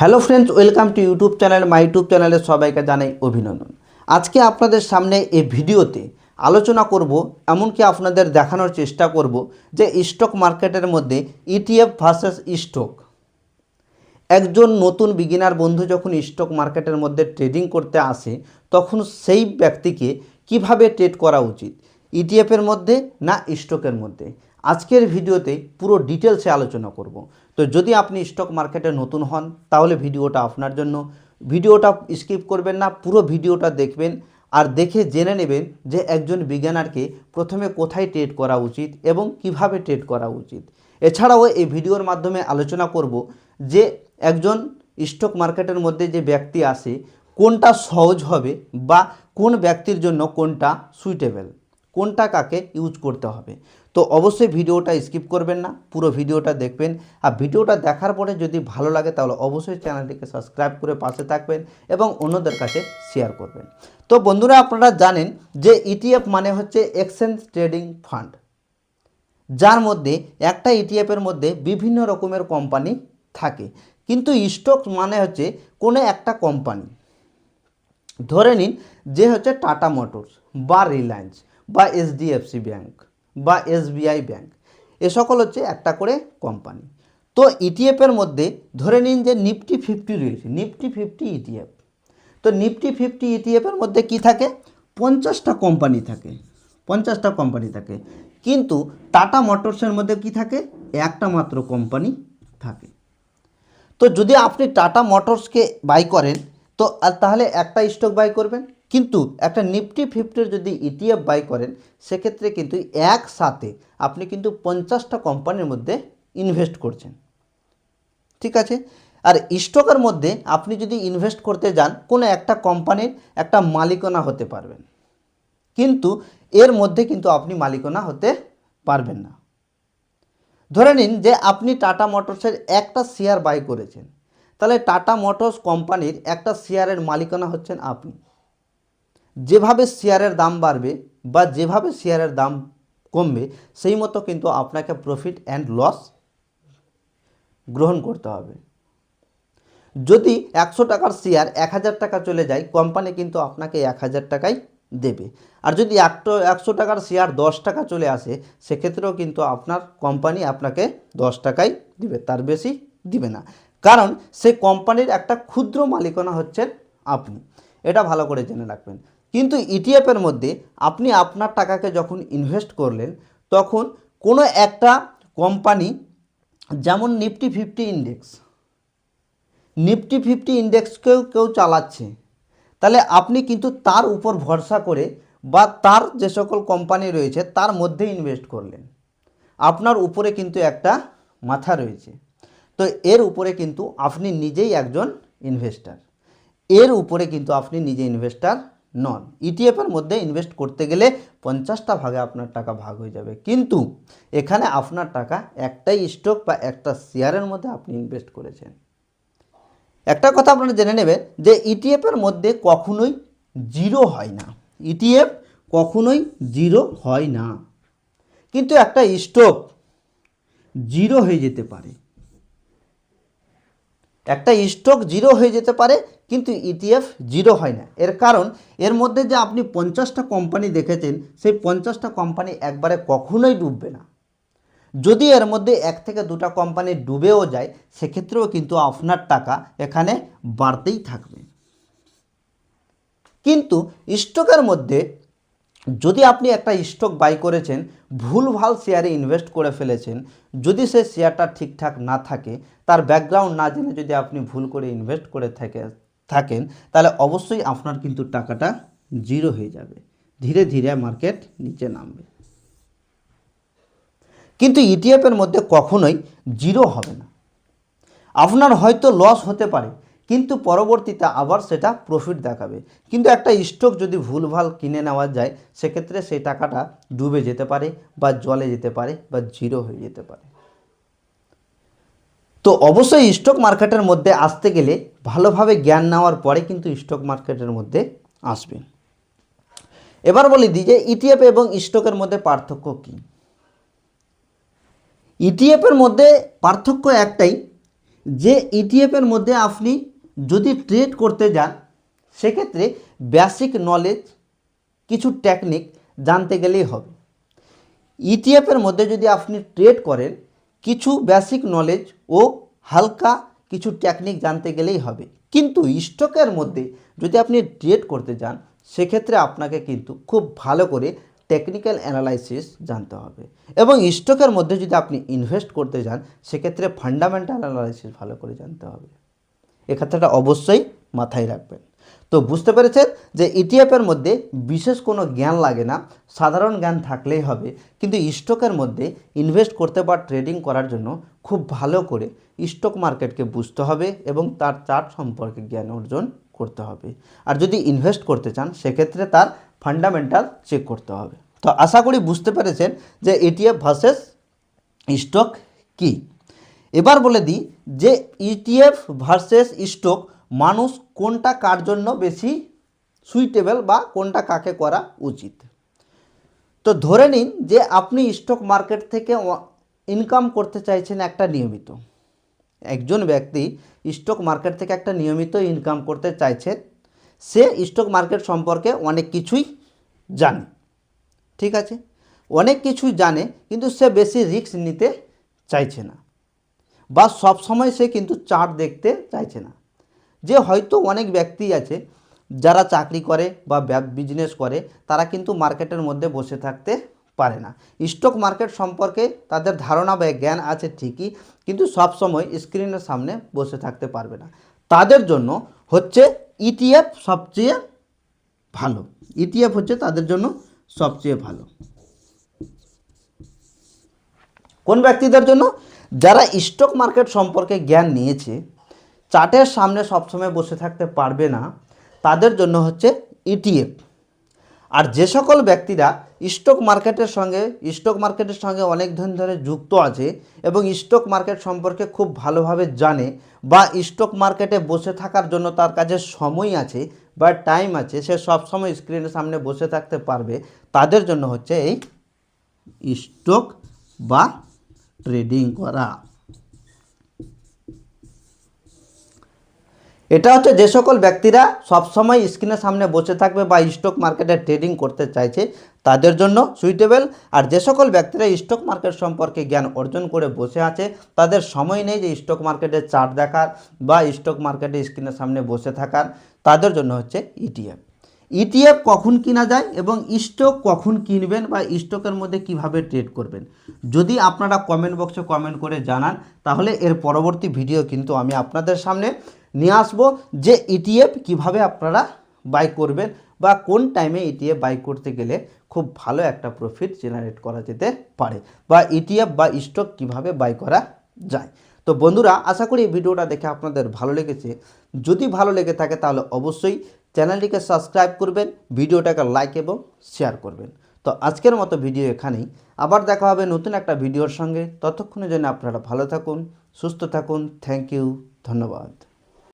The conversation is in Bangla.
Hello friends, welcome to YouTube channel. My YouTube চ্যানেলে সবাইকে জানাই অভিনন্দন। আজকে আপনাদের সামনে এই ভিডিওতে আলোচনা করব, এমনকি আপনাদের দেখানোর চেষ্টা করব যে স্টক মার্কেটের মধ্যে ইটিএফ ভার্সেস স্টক। একজন নতুন বিগিনার বন্ধু যখন স্টক মার্কেটের মধ্যে ট্রেডিং করতে আসে, তখন সেই ব্যক্তিকে কিভাবে ট্রেড করা উচিত, ইটিএফের মধ্যে না স্টকের মধ্যে, আজকের ভিডিওতে পুরো ডিটেলসে আলোচনা করব। তো যদি আপনি স্টক মার্কেটে নতুন হন তাহলে ভিডিওটা আপনার জন্য। ভিডিওটা স্কিপ করবেন না, পুরো ভিডিওটা দেখবেন আর দেখে জেনে নেবেন যে একজন বিগিনারকে প্রথমে কোথায় ট্রেড করা উচিত এবং কিভাবে ট্রেড করা উচিত। এছাড়াও এই ভিডিওর মাধ্যমে আলোচনা করব যে একজন স্টক মার্কেটের মধ্যে যে ব্যক্তি আসে কোনটা সহজ হবে বা কোন ব্যক্তির জন্য কোনটা সুইটেবল, কোনটা কাকে ইউজ করতে হবে। তো অবশ্যই ভিডিওটা স্কিপ করবেন না, পুরো ভিডিওটা দেখবেন। আর ভিডিওটা দেখার পরে যদি ভালো লাগে তাহলে অবশ্যই চ্যানেলটিকে সাবস্ক্রাইব করে পাশে থাকবেন এবং অন্যদের কাছে শেয়ার করবেন। তো বন্ধুরা, আপনারা জানেন যে ইটিএফ মানে হচ্ছে এক্সচেঞ্জ ট্রেডিং ফান্ড, যার মধ্যে একটা ইটিএফের মধ্যে বিভিন্ন রকমের কোম্পানি থাকে। কিন্তু স্টক মানে হচ্ছে কোনো একটা কোম্পানি, ধরে নিন যে হচ্ছে টাটা মোটরস বা রিলায়েন্স বা এইচডিএফসি ব্যাংক বা এসবিআই ব্যাংক, এ সকল হচ্ছে একটা করে কোম্পানি। তো ইটিএফের মধ্যে ধরে নিন যে নিফটি 50 রয়েছে, নিফটি 50 ইটিএফ। তো নিফটি 50 ইটিএফের মধ্যে কি থাকে, 50টা কোম্পানি থাকে, 50টা কোম্পানি থাকে। কিন্তু টাটা মোটরসের মধ্যে কি থাকে, একটা মাত্র কোম্পানি থাকে। তো যদি আপনি টাটা মোটরসকে বাই করেন তো তাহলে একটা স্টক বাই করবেন, কিন্তু একটা নিফটি 50 যদি ইটিএফ বাই করেন সেক্ষেত্রে কিন্তু একসাথে আপনি কিন্তু 50টা কোম্পানির মধ্যে ইনভেস্ট করছেন। ঠিক আছে। আর স্টকের মধ্যে আপনি যদি ইনভেস্ট করতে যান কোনো একটা কোম্পানির একটা মালিকানা হতে পারবেন, কিন্তু এর মধ্যে কিন্তু আপনি মালিকানা হতে পারবেন না। ধরে নিন যে আপনি টাটা মোটরসের একটা শেয়ার বাই করেছেন, তাহলে টাটা মোটরস কোম্পানির একটা শেয়ারের মালিকানা হচ্ছেন আপনি। যেভাবে শেয়ারের দাম বাড়বে বা যেভাবে শেয়ারের দাম কমবে সেই মতো কিন্তু আপনাকে প্রফিট অ্যান্ড লস গ্রহণ করতে হবে। যদি 100 টাকার শেয়ার 1000 টাকা চলে যায়, কোম্পানি কিন্তু আপনাকে 1000 টাকাই দেবে। আর যদি 100 টাকার শেয়ার 10 টাকা চলে আসে সেক্ষেত্রেও কিন্তু আপনার কোম্পানি আপনাকে 10 টাকাই দিবে, তার বেশি দিবে না। কারণ সেই কোম্পানির একটা ক্ষুদ্র মালিকানা হচ্ছেন আপনি, এটা ভালো করে জেনে রাখবেন। কিন্তু ইটিএফের মধ্যে আপনি আপনার টাকাকে যখন ইনভেস্ট করলেন তখন কোনো একটা কোম্পানি, যেমন নিফটি 50 ইন্ডেক্স, নিফটি 50 ইন্ডেক্সকেও কেউ চালাচ্ছে, তাহলে আপনি কিন্তু তার উপর ভরসা করে বা তার যে সকল কোম্পানি রয়েছে তার মধ্যে ইনভেস্ট করলেন। আপনার উপরে কিন্তু একটা মাথা রয়েছে, তো এর উপরে কিন্তু আপনি নিজেই একজন ইনভেস্টার, এর উপরে কিন্তু আপনি নিজে ইনভেস্টার নন। ইটিএফের মধ্যে ইনভেস্ট করতে গেলে 50টা ভাগে আপনার টাকা ভাগ হয়ে যাবে, কিন্তু এখানে আপনার টাকা একটাই স্টক বা একটা শেয়ারের মধ্যে আপনি ইনভেস্ট করেছেন। একটা কথা আপনারা জেনে নেবেন যে ইটিএফের মধ্যে কখনোই জিরো হয় না, ইটিএফ কখনোই জিরো হয় না। কিন্তু একটা স্টক জিরো হয়ে যেতে পারে, একটা স্টক জিরো হয়ে যেতে পারে, কিন্তু ইটিএফ জিরো হয় না। এর কারণ এর মধ্যে যে আপনি 50টা কোম্পানি দেখেছেন সেই 50টা কোম্পানি একবারে কখনোই ডুববে না। যদি এর মধ্যে 1 থেকে 2টা কোম্পানি ডুবেও যায় সেক্ষেত্রেও কিন্তু আপনার টাকা এখানে বাড়তেই থাকবে। কিন্তু স্টকের মধ্যে যদি আপনি একটা স্টক বাই করেছেন, ভুলভাল শেয়ারে ইনভেস্ট করে ফেলেছেন, যদি সে শেয়ারটা ঠিকঠাক না থাকে, তার ব্যাকগ্রাউন্ড না জেনে যদি আপনি ভুল করে ইনভেস্ট করে থাকেন তাহলে অবশ্যই আপনার কিন্তু টাকাটা জিরো হয়ে যাবে, ধীরে ধীরে মার্কেট নিচে নামবে। কিন্তু ইটিএফের মধ্যে কখনোই জিরো হবে না। আপনার হয়তো লস হতে পারে কিন্তু পরবর্তীতে আবার সেটা প্রফিট দেখাবে। কিন্তু একটা স্টক যদি ভুলভাল কিনে নেওয়া যায় সেক্ষেত্রে সেই টাকাটা ডুবে যেতে পারে বা জলে যেতে পারে বা জিরো হয়ে যেতে পারে। তো অবশ্যই স্টক মার্কেটের মধ্যে আসতে গেলে ভালোভাবে জ্ঞান নেওয়ার পরে কিন্তু স্টক মার্কেটের মধ্যে আসবেন। এবার বলি দিই যে ইটিএফ এবং স্টকের মধ্যে পার্থক্য কী। ইটিএফের মধ্যে পার্থক্য একটাই, যে ইটিএফের মধ্যে আপনি যদি ট্রেড করতে যান সেক্ষেত্রে বেসিক নলেজ কিছু টেকনিক জানতে গেলেই হবে। ইটিএফের মধ্যে যদি আপনি ট্রেড করেন কিছু বেসিক নলেজ ও হালকা কিছু টেকনিক জানতে গেলেই হবে। কিন্তু স্টকের মধ্যে যদি আপনি ট্রেড করতে যান সেক্ষেত্রে আপনাকে কিন্তু খুব ভালো করে টেকনিক্যাল অ্যানালাইসিস জানতে হবে, এবং স্টকের মধ্যে যদি আপনি ইনভেস্ট করতে যান সেক্ষেত্রে ফান্ডামেন্টাল অ্যানালাইসিস ভালো করে জানতে হবে। এই কথাটা অবশ্যই মাথায় রাখবেন। তো বুঝতে পেরেছেন যে ইটিএফের মধ্যে বিশেষ কোনো জ্ঞান লাগে না, সাধারণ জ্ঞান থাকলেই হবে। কিন্তু স্টকের মধ্যে ইনভেস্ট করতে বা ট্রেডিং করার জন্য খুব ভালো করে স্টক মার্কেটকে বুঝতে হবে এবং তার চার্ট সম্পর্কে জ্ঞান অর্জন করতে হবে। আর যদি ইনভেস্ট করতে চান সেক্ষেত্রে তার ফান্ডামেন্টাল চেক করতে হবে। তো আশা করি বুঝতে পেরেছেন যে ইটিএফ ভার্সেস স্টক কী। এবার বলে দিই যে ইটিএফ ভার্সেস স্টক মানুষ কোনটা কার জন্য বেশি সুইটেবল বা কোনটা কাকে করা উচিত। তো ধরে নিন যে আপনি স্টক মার্কেট থেকে ইনকাম করতে চাইছেন একটা নিয়মিত, একজন ব্যক্তি স্টক মার্কেট থেকে একটা নিয়মিত ইনকাম করতে চাইছেন। সে স্টক মার্কেট সম্পর্কে অনেক কিছুই জানে, ঠিক আছে, অনেক কিছুই জানে, কিন্তু সে বেশি রিস্ক নিতে চাইছে না বা সব সময় সে কিন্তু চার্ট দেখতে চাইছে না। যে হয়তো অনেক ব্যক্তি আছে যারা চাকরি করে বা বিজনেস করে, তারা কিন্তু মার্কেটের মধ্যে বসে থাকতে পারে না। স্টক মার্কেট সম্পর্কে তাদের ধারণা বা জ্ঞান আছে ঠিকই, কিন্তু সব সময় স্ক্রিনের সামনে বসে থাকতে পারবে না। তাদের জন্য হচ্ছে ইটিএফ সবচেয়ে ভালো। ইটিএফ হচ্ছে তাদের জন্য সবচেয়ে ভালো। কোন ব্যক্তিদের জন্য? যারা স্টক মার্কেট সম্পর্কে জ্ঞান নিয়েছে, চার্টের সামনে সবসময় বসে থাকতে পারবে না, তাদের জন্য হচ্ছে ইটিএফ। আর যে সকল ব্যক্তিরা স্টক মার্কেটের সঙ্গে অনেক দিন ধরে যুক্ত আছে এবং স্টক মার্কেট সম্পর্কে খুব ভালোভাবে জানে বা স্টক মার্কেটে বসে থাকার জন্য তার কাছে সময় আছে বা টাইম আছে, সে সবসময় স্ক্রিনের সামনে বসে থাকতে পারবে, তাদের জন্য হচ্ছে এই স্টক বা ট্রেডিং করা। এটা হচ্ছে যে সকল ব্যক্তিরা সবসময় স্ক্রিনের সামনে বসে থাকবে বা স্টক মার্কেটে ট্রেডিং করতে চাইছে তাদের জন্য সুইটেবল। আর যে সকল ব্যক্তিরা স্টক মার্কেট সম্পর্কে জ্ঞান অর্জন করে বসে আছে, তাদের সময় নেই যে স্টক মার্কেটে চার্ট দেখার বা স্টক মার্কেটে স্ক্রিনের সামনে বসে থাকার, তাদের জন্য হচ্ছে ইটিএফ। ইটিএফ কখন কিনা যায় এবং স্টক কখন কিনবেন বা স্টকের মধ্যে কিভাবে ট্রেড করবেন, যদি আপনারা কমেন্ট বক্সে কমেন্ট করে জানান, তাহলে এর পরবর্তী ভিডিও কিন্তু আমি আপনাদের সামনে নিয়ে আসবো যে ইটিএফ কিভাবে আপনারা বাই করবেন বা কোন টাইমে ইটিএফ বাই করতে গেলে খুব ভালো একটা প্রফিট জেনারেট করা যেতে পারে, বা ইটিএফ বা স্টক কিভাবে বাই করা যায়। তো বন্ধুরা, আশা করি এই ভিডিওটা দেখে আপনাদের ভালো লেগেছে। যদি ভালো লেগে থাকে তাহলে অবশ্যই চ্যানেলটিকে সাবস্ক্রাইব করবেন, ভিডিওটাকে লাইক এবং শেয়ার করবেন। তো আজকের মতো ভিডিও এখানেই, আবার দেখা হবে নতুন একটা ভিডিওর সঙ্গে। ততক্ষণের জন্য আপনারা ভালো থাকুন, সুস্থ থাকুন। থ্যাংক ইউ, ধন্যবাদ।